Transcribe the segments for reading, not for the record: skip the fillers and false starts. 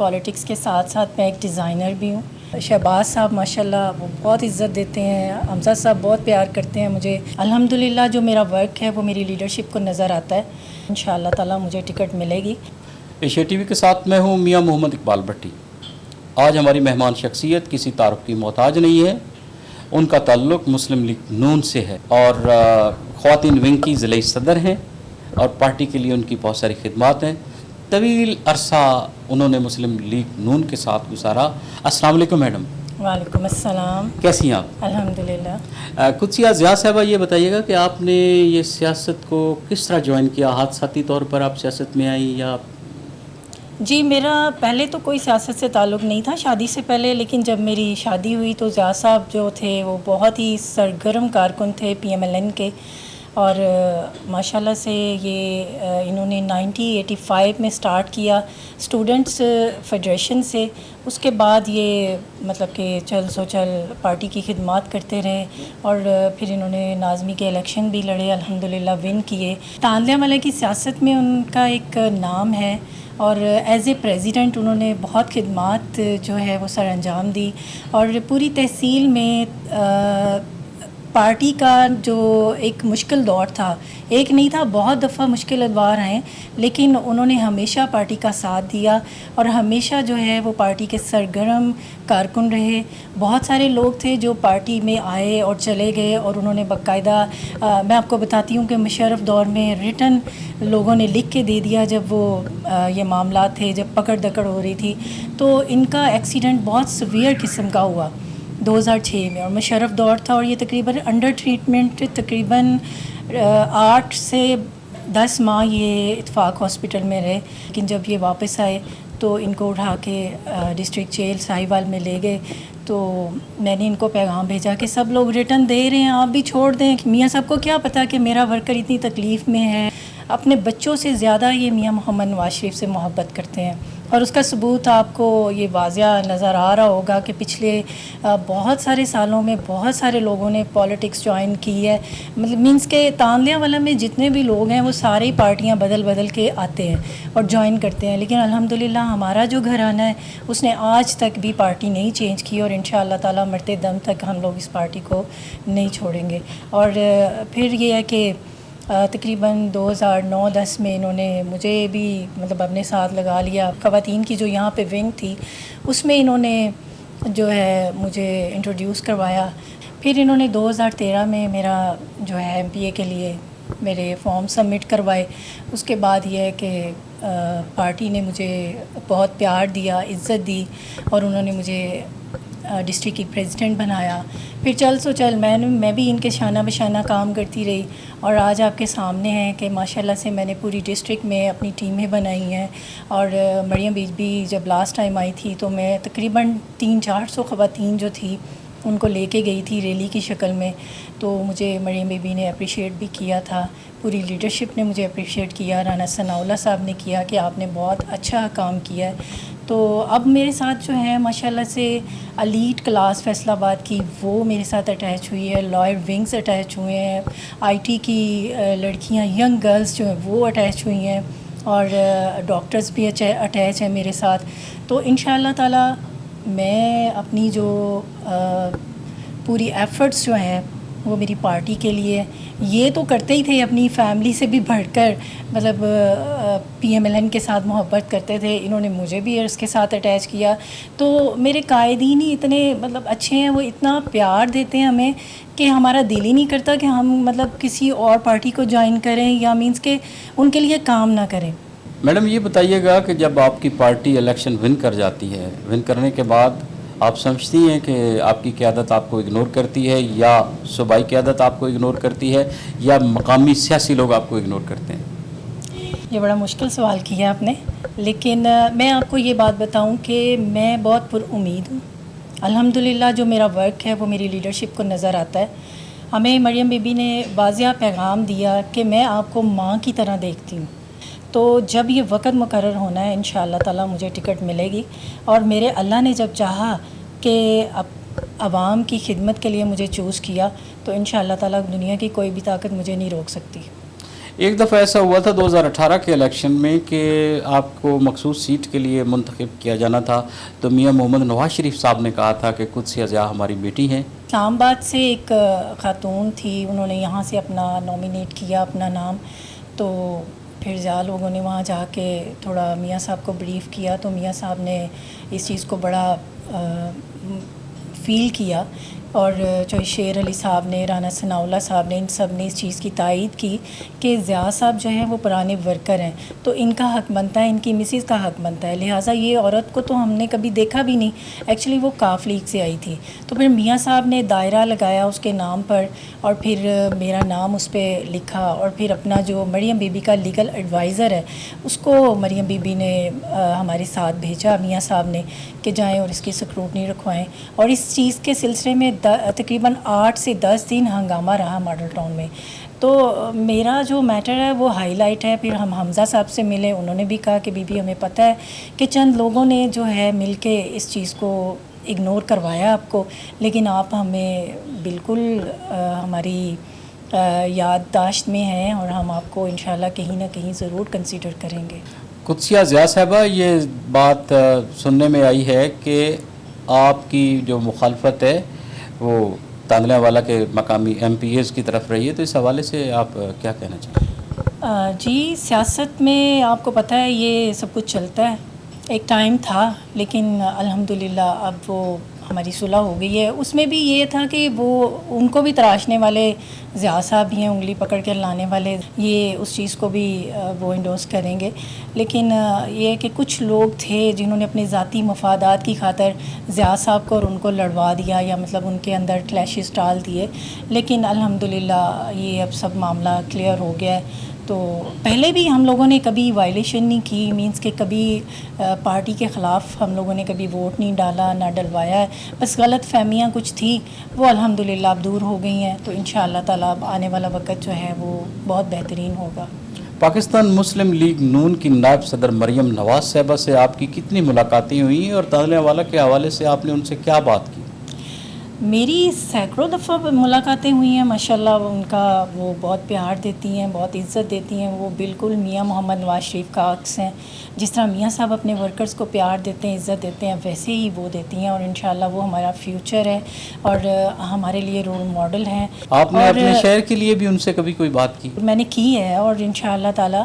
Politics کے ساتھ ساتھ میں ایک ڈیزائنر بھی ہوں. شہباز صاحب ماشاءاللہ وہ بہت عزت دیتے ہیں, حمزہ صاحب بہت پیار کرتے ہیں مجھے. الحمدللہ جو میرا ورک ہے وہ میری لیڈرشپ کو نظر آتا ہے. انشاءاللہ تعالی مجھے ٹکٹ ملے گی. ایشیا ٹی وی کے ساتھ میں ہوں میاں محمد اقبال بھٹی. آج ہماری مہمان شخصیت کسی تعارف کی محتاج نہیں ہے. ان کا تعلق مسلم لیگ نون سے ہے اور خواتین ونگ کی ضلعی صدر ہیں اور پارٹی کے لیے ان کی بہت ساری خدمات ہیں. طویل عرصہ انہوں نے مسلم لیگ نون کے ساتھ گزارا. السلام علیکم میڈم. وعلیکم السلام. کیسی ہیں آپ؟ الحمدللہ. قدسیہ ضیاء صاحبہ یہ بتائیے گا کہ آپ نے یہ سیاست کو کس طرح جوائن کیا؟ حادثاتی طور پر آپ سیاست میں آئیں یا؟ جی میرا پہلے تو کوئی سیاست سے تعلق نہیں تھا شادی سے پہلے, لیکن جب میری شادی ہوئی تو ضیاء صاحب جو تھے وہ بہت ہی سرگرم کارکن تھے PMLN کے, اور ماشاءاللہ سے یہ انہوں نے 1985 میں سٹارٹ کیا اسٹوڈنٹس فیڈریشن سے. اس کے بعد یہ مطلب کہ چل سو چل پارٹی کی خدمات کرتے رہے اور پھر انہوں نے ناظمی کے الیکشن بھی لڑے, الحمدللہ ون کیے. تانلیہ ملہ کی سیاست میں ان کا ایک نام ہے اور ایز اے پریزیڈنٹ انہوں نے بہت خدمات جو ہے وہ سر انجام دی. اور پوری تحصیل میں پارٹی کا جو ایک مشکل دور تھا, ایک نہیں تھا بہت دفعہ مشکل ادوار ہیں, لیکن انہوں نے ہمیشہ پارٹی کا ساتھ دیا اور ہمیشہ جو ہے وہ پارٹی کے سرگرم کارکن رہے. بہت سارے لوگ تھے جو پارٹی میں آئے اور چلے گئے, اور انہوں نے باقاعدہ میں آپ کو بتاتی ہوں کہ مشرف دور میں ریٹن لوگوں نے لکھ کے دے دیا جب وہ یہ معاملات تھے, جب پکڑ دکڑ ہو رہی تھی. تو ان کا ایکسیڈنٹ بہت سویئر قسم کا ہوا 2006 میں, اور مشرف دور تھا اور یہ تقریباً انڈر ٹریٹمنٹ تقریباً 8 سے 10 ماہ یہ اتفاق ہاسپٹل میں رہے. لیکن جب یہ واپس آئے تو ان کو اٹھا کے ڈسٹرکٹ جیل ساہیوال میں لے گئے. تو میں نے ان کو پیغام بھیجا کہ سب لوگ ریٹرن دے رہے ہیں, آپ بھی چھوڑ دیں. میاں صاحب کو کیا پتہ کہ میرا ورکر اتنی تکلیف میں ہے. اپنے بچوں سے زیادہ یہ میاں محمد نواز شریف سے محبت کرتے ہیں, اور اس کا ثبوت آپ کو یہ واضح نظر آ رہا ہوگا کہ پچھلے بہت سارے سالوں میں بہت سارے لوگوں نے پالیٹکس جوائن کی ہے. مطلب مینس کہ تانلیہ والا میں جتنے بھی لوگ ہیں وہ سارے ہی پارٹیاں بدل بدل کے آتے ہیں اور جوائن کرتے ہیں, لیکن الحمدللہ ہمارا جو گھرانہ ہے اس نے آج تک بھی پارٹی نہیں چینج کی, اور انشاءاللہ تعالی مرتے دم تک ہم لوگ اس پارٹی کو نہیں چھوڑیں گے. اور پھر یہ ہے کہ تقریباً 2009-10 میں انہوں نے مجھے بھی مطلب اپنے ساتھ لگا لیا. خواتین کی جو یہاں پہ ونگ تھی اس میں انہوں نے جو ہے مجھے انٹروڈیوس کروایا. پھر انہوں نے 2013 میں میرا جو ہے MPA کے لیے میرے فارم سبمٹ کروائے. اس کے بعد یہ ہے کہ پارٹی نے مجھے بہت پیار دیا, عزت دی, اور انہوں نے مجھے ڈسٹرکٹ کی پریزیڈنٹ بنایا. پھر چل سو چل میں بھی ان کے شانہ بشانہ کام کرتی رہی, اور آج آپ کے سامنے ہیں کہ ماشاءاللہ سے میں نے پوری ڈسٹرکٹ میں اپنی ٹیمیں بنائی ہیں. اور مریم بی بھی جب لاسٹ ٹائم آئی تھی تو میں تقریباً 300-400 خواتین جو تھی ان کو لے کے گئی تھی ریلی کی شکل میں. تو مجھے مریم بی بی نے اپریشیٹ بھی کیا تھا, پوری لیڈرشپ نے مجھے اپریشیٹ کیا, رانا ثناءاللہ صاحب نے کیا کہ آپ نے بہت اچھا کام کیا ہے. تو اب میرے ساتھ جو ہے ماشاءاللہ سے الیٹ کلاس فیصل آباد کی وہ میرے ساتھ اٹیچ ہوئی ہے, لائر ونگز اٹیچ ہوئے ہیں, IT کی لڑکیاں ینگ گرلز جو ہیں وہ اٹیچ ہوئی ہیں, اور ڈاکٹرز بھی اٹیچ ہیں میرے ساتھ. تو انشاءاللہ تعالی میں اپنی جو پوری ایفرٹس جو ہیں وہ میری پارٹی کے لیے, یہ تو کرتے ہی تھے اپنی فیملی سے بھی بڑھ کر, مطلب PMLN کے ساتھ محبت کرتے تھے, انہوں نے مجھے بھی اس کے ساتھ اٹیچ کیا. تو میرے قائدین ہی اتنے مطلب اچھے ہیں, وہ اتنا پیار دیتے ہیں ہمیں کہ ہمارا دل ہی نہیں کرتا کہ ہم مطلب کسی اور پارٹی کو جوائن کریں یا مینس کہ ان کے لیے کام نہ کریں. میڈم یہ بتائیے گا کہ جب آپ کی پارٹی الیکشن ون کر جاتی ہے, ون کرنے کے بعد آپ سمجھتی ہیں کہ آپ کی قیادت آپ کو اگنور کرتی ہے, یا صوبائی قیادت آپ کو اگنور کرتی ہے, یا مقامی سیاسی لوگ آپ کو اگنور کرتے ہیں؟ یہ بڑا مشکل سوال کیا آپ نے, لیکن میں آپ کو یہ بات بتاؤں کہ میں بہت پر امید ہوں. الحمدللہ جو میرا ورک ہے وہ میری لیڈرشپ کو نظر آتا ہے. ہمیں مریم بی بی نے واضح پیغام دیا کہ میں آپ کو ماں کی طرح دیکھتی ہوں. تو جب یہ وقت مقرر ہونا ہے انشاءاللہ تعالی مجھے ٹکٹ ملے گی, اور میرے اللہ نے جب چاہا کہ عوام کی خدمت کے لیے مجھے چوز کیا تو انشاءاللہ تعالی دنیا کی کوئی بھی طاقت مجھے نہیں روک سکتی. ایک دفعہ ایسا ہوا تھا 2018 کے الیکشن میں کہ آپ کو مخصوص سیٹ کے لیے منتخب کیا جانا تھا، تو میاں محمد نواز شریف صاحب نے کہا تھا کہ قدسیہ ضیاء ہماری بیٹی ہیں۔ اسلام آباد سے ایک خاتون تھی، انہوں نے یہاں سے اپنا نامینیٹ کیا اپنا نام، تو پھر ضیاء لوگوں نے وہاں جا کے تھوڑا میاں صاحب کو بریف کیا، تو میاں صاحب نے اس چیز کو بڑا فیل کیا، اور جو شیر علی صاحب نے، رانا ثناء اللہ صاحب نے، ان سب نے اس چیز کی تائید کی کہ ضیاء صاحب جو ہیں وہ پرانے ورکر ہیں، تو ان کا حق بنتا ہے، ان کی مسز کا حق بنتا ہے، لہٰذا یہ عورت کو تو ہم نے کبھی دیکھا بھی نہیں، ایکچولی وہ کاف لیگ سے آئی تھی۔ تو پھر میاں صاحب نے دائرہ لگایا اس کے نام پر، اور پھر میرا نام اس پہ لکھا، اور پھر اپنا جو مریم بی بی کا لیگل ایڈوائزر ہے اس کو مریم بی بی نے ہمارے ساتھ بھیجا میاں صاحب نے کہ جائیں اور اس کی سکروٹنی رکھوائیں، اور اس چیز کے سلسلے میں تقریباً 8 سے 10 دن ہنگامہ رہا ماڈل ٹاؤن میں۔ تو میرا جو میٹر ہے وہ ہائی لائٹ ہے۔ پھر ہم حمزہ صاحب سے ملے، انہوں نے بھی کہا کہ بی بی ہمیں پتہ ہے کہ چند لوگوں نے جو ہے مل کے اس چیز کو اگنور کروایا آپ کو، لیکن آپ ہمیں بالکل ہماری یادداشت میں ہیں، اور ہم آپ کو انشاءاللہ کہیں نہ کہیں ضرور کنسیڈر کریں گے۔ قدسیہ ضیاء صاحبہ، یہ بات سننے میں آئی ہے کہ آپ کی جو مخالفت ہے وہ تانلہ والا کے مقامی ایم پی ایز کی طرف رہی ہے، تو اس حوالے سے آپ کیا کہنا چاہیں گے؟ جی، سیاست میں آپ کو پتہ ہے یہ سب کچھ چلتا ہے، ایک ٹائم تھا، لیکن الحمدللہ اب وہ ہماری صلح ہو گئی ہے۔ اس میں بھی یہ تھا کہ وہ ان کو بھی تراشنے والے ضیاء صاحب ہی ہیں، انگلی پکڑ کے لانے والے، یہ اس چیز کو بھی وہ انڈورس کریں گے، لیکن یہ ہے کہ کچھ لوگ تھے جنہوں نے اپنے ذاتی مفادات کی خاطر ضیاء صاحب کو اور ان کو لڑوا دیا، یا مطلب ان کے اندر کلیشز ڈال دیے، لیکن الحمدللہ یہ اب سب معاملہ کلیئر ہو گیا ہے۔ تو پہلے بھی ہم لوگوں نے کبھی وائلیشن نہیں کی، مینس کہ کبھی پارٹی کے خلاف ہم لوگوں نے کبھی ووٹ نہیں ڈالا، نہ ڈلوایا ہے، بس غلط فہمیاں کچھ تھی، وہ الحمدللہ اب دور ہو گئی ہیں، تو انشاءاللہ تعالیٰ اب آنے والا وقت جو ہے وہ بہت بہترین ہوگا۔ پاکستان مسلم لیگ نون کی نائب صدر مریم نواز صاحبہ سے آپ کی کتنی ملاقاتیں ہوئیں، اور تانلہ والا کے حوالے سے آپ نے ان سے کیا بات کی؟ میری سینکڑوں دفعہ ملاقاتیں ہوئی ہیں، ماشاءاللہ ان کا وہ بہت پیار دیتی ہیں، بہت عزت دیتی ہیں، وہ بالکل میاں محمد نواز شریف کا عکس ہیں، جس طرح میاں صاحب اپنے ورکرز کو پیار دیتے ہیں، عزت دیتے ہیں، ویسے ہی وہ دیتی ہیں، اور انشاءاللہ وہ ہمارا فیوچر ہے اور ہمارے لیے رول ماڈل ہیں۔ آپ نے اپنے شہر کے لیے بھی ان سے کبھی کوئی بات کی؟ میں نے کی ہے، اور انشاءاللہ تعالیٰ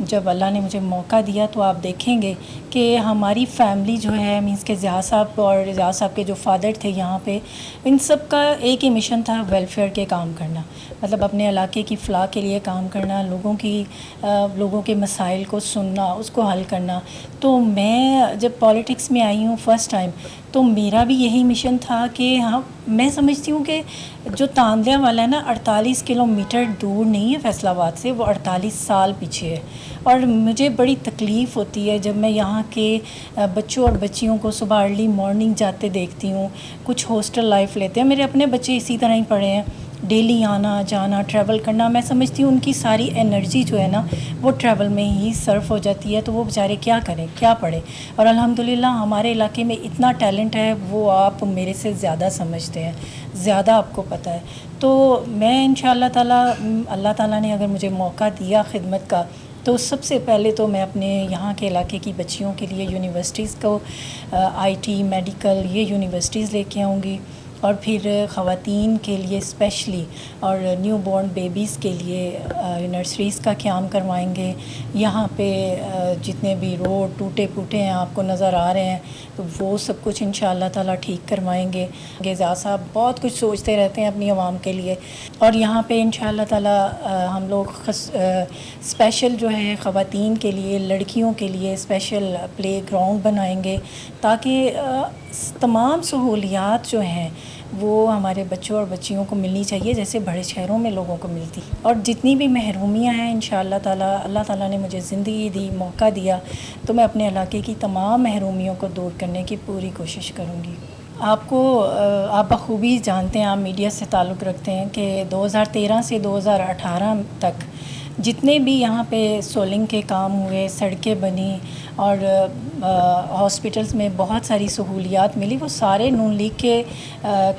جب اللہ نے مجھے موقع دیا تو آپ دیکھیں گے کہ ہماری فیملی جو ہے، مینس کہ ضیاء صاحب اور ضیاء صاحب کے جو فادر تھے یہاں پہ، ان سب کا ایک ہی مشن تھا، ویلفیئر کے کام کرنا، مطلب اپنے علاقے کی فلاح کے لیے کام کرنا، لوگوں کے مسائل کو سننا، اس کو حل کرنا۔ تو میں جب پالیٹکس میں آئی ہوں فرسٹ ٹائم، تو میرا بھی یہی مشن تھا کہ ہاں، میں سمجھتی ہوں کہ جو تانلہ والا ہے نا، 48 کلومیٹر دور نہیں ہے فیصل آباد سے، وہ 48 سال پیچھے ہے، اور مجھے بڑی تکلیف ہوتی ہے جب میں یہاں کے بچوں اور بچیوں کو صبح ارلی مارننگ جاتے دیکھتی ہوں، کچھ ہاسٹل لائف لیتے ہیں، میرے اپنے بچے اسی طرح ہی پڑھے ہیں، ڈیلی آنا جانا ٹریول کرنا، میں سمجھتی ہوں ان کی ساری انرجی جو ہے نا وہ ٹریول میں ہی صرف ہو جاتی ہے، تو وہ بیچارے کیا کریں، کیا پڑھیں، اور الحمدللہ ہمارے علاقے میں اتنا ٹیلنٹ ہے، وہ آپ میرے سے زیادہ سمجھتے ہیں، زیادہ آپ کو پتہ ہے۔ تو میں انشاءاللہ تعالیٰ، اللہ تعالیٰ نے اگر مجھے موقع دیا خدمت کا، تو سب سے پہلے تو میں اپنے یہاں کے علاقے کی بچیوں کے لیے یونیورسٹیز کو آئی ٹی، میڈیکل، یہ یونیورسٹیز لے کے آؤں گی، اور پھر خواتین کے لیے اسپیشلی اور نیو بورن بیبیز کے لیے نرسریز کا قیام کروائیں گے۔ یہاں پہ جتنے بھی روڈ ٹوٹے پھوٹے ہیں آپ کو نظر آ رہے ہیں، تو وہ سب کچھ انشاءاللہ تعالیٰ ٹھیک کروائیں گے۔ ضیاء صاحب بہت کچھ سوچتے رہتے ہیں اپنی عوام کے لیے، اور یہاں پہ انشاءاللہ تعالیٰ ہم لوگ اسپیشل جو ہے خواتین کے لیے، لڑکیوں کے لیے اسپیشل پلے گراؤنڈ بنائیں گے، تاکہ تمام سہولیات جو ہیں وہ ہمارے بچوں اور بچیوں کو ملنی چاہیے جیسے بڑے شہروں میں لوگوں کو ملتی، اور جتنی بھی محرومیاں ہیں انشاءاللہ تعالیٰ، اللہ تعالیٰ نے مجھے زندگی دی، موقع دیا، تو میں اپنے علاقے کی تمام محرومیوں کو دور کرنے کی پوری کوشش کروں گی۔ آپ بخوبی جانتے ہیں، آپ میڈیا سے تعلق رکھتے ہیں کہ 2013 سے 2018 تک جتنے بھی یہاں پہ سولنگ کے کام ہوئے، سڑکیں بنی اور ہاسپٹلس میں بہت ساری سہولیات ملی، وہ سارے نون لیگ کے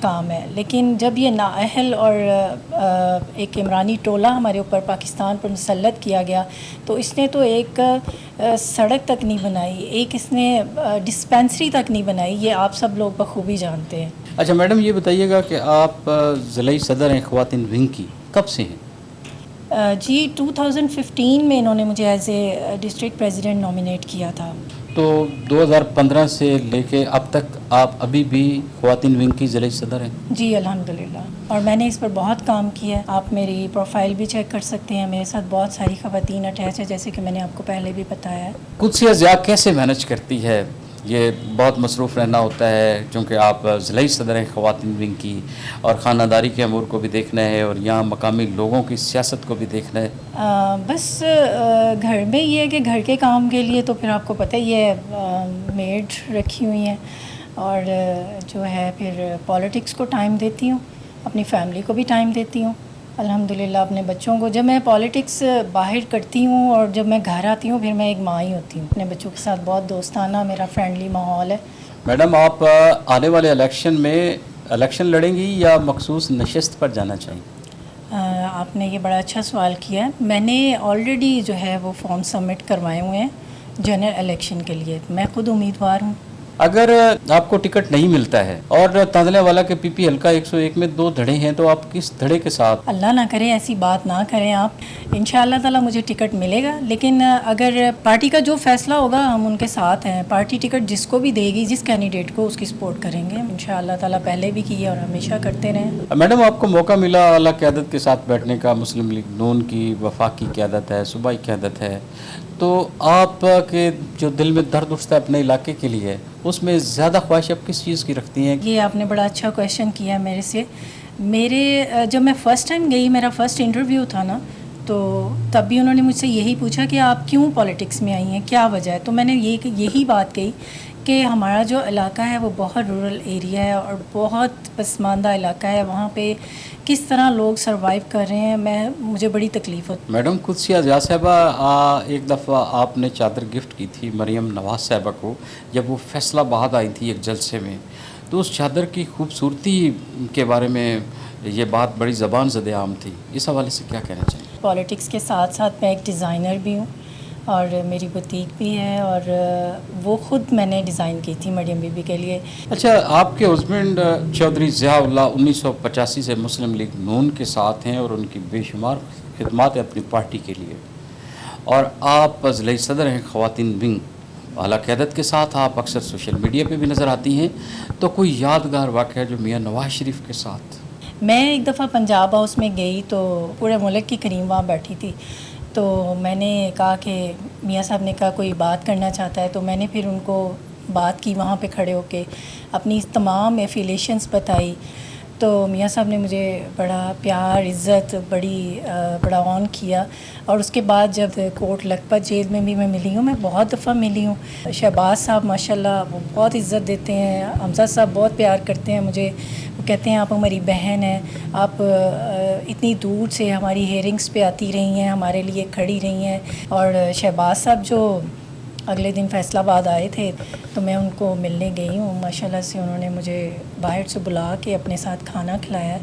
کام ہے. لیکن جب یہ نااہل اور ایک عمرانی ٹولہ ہمارے اوپر پاکستان پر مسلط کیا گیا تو اس نے تو ایک سڑک تک نہیں بنائی، ایک اس نے ڈسپینسری تک نہیں بنائی. یہ آپ سب لوگ بخوبی جانتے ہیں. اچھا میڈم، یہ بتائیے گا کہ آپ ضلعی صدر ہیں خواتین ونگ کی، کب سے ہیں؟ جی 2015 میں انہوں نے مجھے as a district president nominate کیا تھا. تو 2015 سے لے کے اب تک آپ ابھی بھی خواتین ونگ کی ضلعی صدر ہیں؟ جی الحمدللہ، اور میں نے اس پر بہت کام کیا ہے. آپ میری پروفائل بھی چیک کر سکتے ہیں، میرے ساتھ بہت ساری خواتین اٹیچ ہے، جیسے کہ میں نے آپ کو پہلے بھی بتایا ہے. قدسیہ ضیاء کیسے مینج کرتی ہے؟ یہ بہت مصروف رہنا ہوتا ہے چونکہ آپ ضلعی صدر ہیں خواتین ونگ کی، اور خانہ داری کے امور کو بھی دیکھنا ہے اور یہاں مقامی لوگوں کی سیاست کو بھی دیکھنا ہے. بس گھر میں یہ ہے کہ گھر کے کام کے لیے تو پھر آپ کو پتہ ہی ہے میڈ رکھی ہوئی ہیں، اور جو ہے پھر پالیٹکس کو ٹائم دیتی ہوں، اپنی فیملی کو بھی ٹائم دیتی ہوں الحمدللہ. اپنے بچوں کو جب میں پالیٹکس باہر کرتی ہوں اور جب میں گھر آتی ہوں پھر میں ایک ماں ہی ہوتی ہوں. اپنے بچوں کے ساتھ بہت دوستانہ میرا فرینڈلی ماحول ہے. میڈم، آپ آنے والے الیکشن میں الیکشن لڑیں گی یا مخصوص نشست پر جانا چاہیں؟ آپ نے یہ بڑا اچھا سوال کیا ہے. میں نے آلریڈی جو ہے وہ فارم سبمٹ کروائے ہوئے ہیں جنرل الیکشن کے لیے. میں خود امیدوار ہوں. اگر آپ کو ٹکٹ نہیں ملتا ہے اور تانزلہ والا کے پی پی حلقہ 101 میں 2 دھڑے ہیں تو آپ کس دھڑے کے ساتھ؟ اللہ نہ کرے ایسی بات نہ کریں آپ. انشاءاللہ تعالی مجھے ٹکٹ ملے گا، لیکن اگر پارٹی کا جو فیصلہ ہوگا ہم ان کے ساتھ ہیں. پارٹی ٹکٹ جس کو بھی دے گی، جس کینڈیڈیٹ کو، اس کی سپورٹ کریں گے انشاءاللہ تعالی. پہلے بھی کیے اور ہمیشہ کرتے رہیں. میڈم، آپ کو موقع ملا اعلیٰ قیادت کے ساتھ بیٹھنے کا. مسلم لیگ نون کی وفاقی قیادت ہے، صوبائی قیادت ہے، تو آپ کے جو دل میں درد اٹھتا ہے اپنے علاقے کے لیے، اس میں زیادہ خواہش آپ کس چیز کی رکھتی ہیں؟ یہ آپ نے بڑا اچھا کویشچن کیا ہے میرے سے. جب میں فرسٹ ٹائم گئی، میرا فرسٹ انٹرویو تھا نا، تو تب بھی انہوں نے مجھ سے یہی پوچھا کہ آپ کیوں پالیٹکس میں آئی ہیں، کیا وجہ ہے. تو میں نے یہی بات کہی کہ ہمارا جو علاقہ ہے وہ بہت رورل ایریا ہے اور بہت پسماندہ علاقہ ہے. وہاں پہ کس طرح لوگ سروائیو کر رہے ہیں، مجھے بڑی تکلیف ہوتی. میڈم قدسیہ ضیاء صاحبہ، ایک دفعہ آپ نے چادر گفٹ کی تھی مریم نواز صاحبہ کو جب وہ فیصلہ باد آئی تھی ایک جلسے میں، تو اس چادر کی خوبصورتی کے بارے میں یہ بات بڑی زبان زد عام تھی. اس حوالے سے کیا کہنا چاہیں؟ پالیٹکس کے ساتھ ساتھ میں ایک ڈیزائنر بھی ہوں اور میری بوتیک بھی ہے، اور وہ خود میں نے ڈیزائن کی تھی مریم بی بی کے لیے. اچھا، آپ کے ہسبینڈ چودھری ضیاء اللہ 1985 سے مسلم لیگ نون کے ساتھ ہیں اور ان کی بے شمار خدمات ہیں اپنی پارٹی کے لیے، اور آپ ضلعی صدر ہیں خواتین ونگ. اعلیٰ قیادت کے ساتھ آپ اکثر سوشل میڈیا پہ بھی نظر آتی ہیں، تو کوئی یادگار واقعہ جو میاں نواز شریف کے ساتھ؟ میں ایک دفعہ پنجاب ہاؤس میں گئی تو پورے ملک کی کریم وہاں بیٹھی تھی. تو میں نے کہا کہ میاں صاحب نے کہا کوئی بات کرنا چاہتا ہے، تو میں نے پھر ان کو بات کی وہاں پہ کھڑے ہو کے، اپنی تمام ایفیلیشنز بتائی. تو میاں صاحب نے مجھے بڑا پیار، عزت، بڑا آن کیا. اور اس کے بعد جب کوٹ لکھپت جیل میں بھی میں ملی ہوں، میں بہت دفعہ ملی ہوں. شہباز صاحب ماشاءاللہ وہ بہت عزت دیتے ہیں، حمزہ صاحب بہت پیار کرتے ہیں مجھے. وہ کہتے ہیں آپ ہماری بہن ہیں، آپ اتنی دور سے ہماری ہیئرنگس پہ آتی رہی ہیں، ہمارے لیے کھڑی رہی ہیں. اور شہباز صاحب جو اگلے دن فیصل آباد آئے تھے تو میں ان کو ملنے گئی ہوں. ماشاءاللہ سے انہوں نے مجھے باہر سے بلا کے اپنے ساتھ کھانا کھلایا.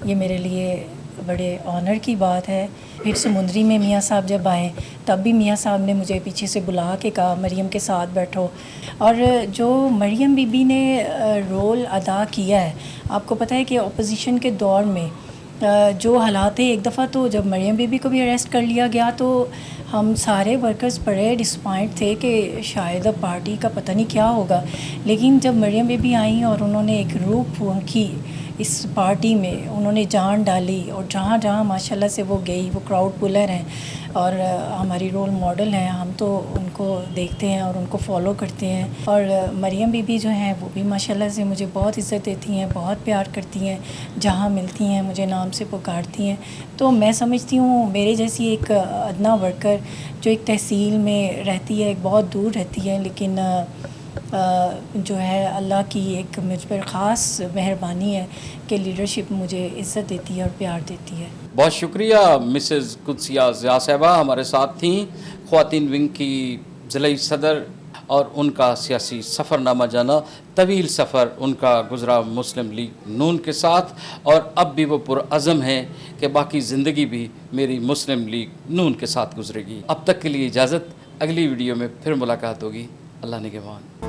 یہ میرے لیے بڑے آنر کی بات ہے. پھر سمندری میں میاں صاحب جب آئے تب بھی میاں صاحب نے مجھے پیچھے سے بلا کے کہا مریم کے ساتھ بیٹھو. اور جو مریم بی بی نے رول ادا کیا ہے، آپ کو پتہ ہے کہ اپوزیشن کے دور میں جو حالات تھے، ایک دفعہ تو جب مریم بی بی کو بھی اریسٹ کر لیا گیا تو ہم سارے ورکرز بڑے ڈسپوائنٹ تھے کہ شاید اب پارٹی کا پتہ نہیں کیا ہوگا. لیکن جب مریم بی بی آئیں اور انہوں نے ایک روح پھونکی اس پارٹی میں، انہوں نے جان ڈالی، اور جہاں جہاں ماشاءاللہ سے وہ گئی، وہ کراؤڈ پولر ہیں اور ہماری رول ماڈل ہیں. ہم تو ان کو دیکھتے ہیں اور ان کو فالو کرتے ہیں. اور مریم بی بی جو ہیں وہ بھی ماشاءاللہ سے مجھے بہت عزت دیتی ہیں، بہت پیار کرتی ہیں. جہاں ملتی ہیں مجھے نام سے پکارتی ہیں. تو میں سمجھتی ہوں میرے جیسی ایک ادنا ورکر جو ایک تحصیل میں رہتی ہے، ایک بہت دور رہتی ہے، لیکن جو ہے اللہ کی ایک مجھ پر خاص مہربانی ہے کہ لیڈرشپ مجھے عزت دیتی ہے اور پیار دیتی ہے. بہت شکریہ مسز قدسیہ ضیاء صاحبہ ہمارے ساتھ تھیں، خواتین ونگ کی ضلعی صدر، اور ان کا سیاسی سفر نامہ جانا، طویل سفر ان کا گزرا مسلم لیگ نون کے ساتھ، اور اب بھی وہ پرعزم ہیں کہ باقی زندگی بھی میری مسلم لیگ نون کے ساتھ گزرے گی. اب تک کے لیے اجازت، اگلی ویڈیو میں پھر ملاقات ہوگی. اللہ نگہبان.